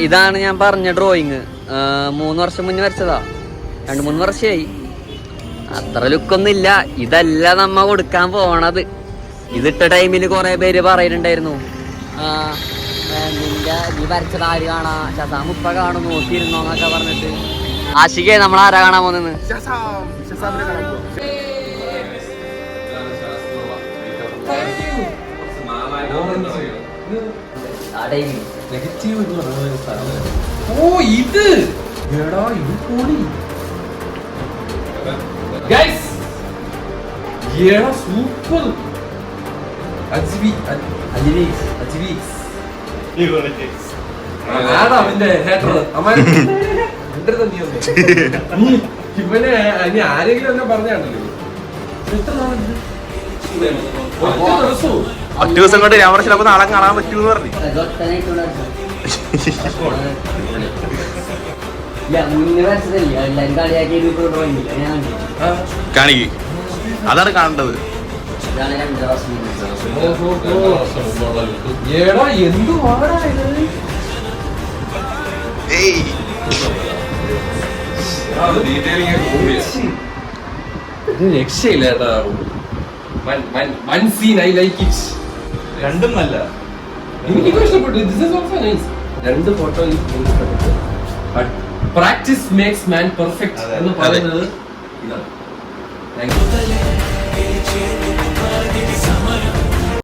ഇതാണ് ഞാൻ പറഞ്ഞ ഡ്രോയിങ്. 3 വർഷം മുന്നേ വരച്ചതാ. 2-3 വർഷമായി. അത്ര ലുക്കൊന്നും ഇല്ല. ഇതല്ല നമ്മ കൊടുക്കാൻ പോണത്. ഇതിട്ട ടൈമില് കൊറേ പേര് പറയുന്നുണ്ടായിരുന്നു, നീ വരച്ചത് ആര് കാണാ, ഷസാം ഉപ്പ കാണും, നോക്കിയിരുന്നോന്നൊക്കെ പറഞ്ഞിട്ട്. ആഷികേ, നമ്മൾ ആരാ കാണാൻ പോകുന്നത്? സൂപ്പർ. ഇവനെ ആരെങ്കിലും എന്നെ പറഞ്ഞാണല്ലോ. ഒറ്റ ദിവസം കൊണ്ട് ഞാൻ ചിലപ്പോ നാളെ കാണാൻ പറ്റൂന്ന് പറഞ്ഞു. കാണിക്ക്, അതാണ് കാണേണ്ടത്. രക്ഷയില്ല ചേട്ടാ. രണ്ടും നല്ല, എനിക്കിത് ഇഷ്ടപ്പെട്ടു. രണ്ട് ഫോട്ടോ ഇഷ്ടപ്പെട്ടു. പ്രാക്ടീസ് മേക്സ് മാൻ പെർഫെക്റ്റ് എന്ന് പറയുന്നത് ഇതാണ്. Thank you.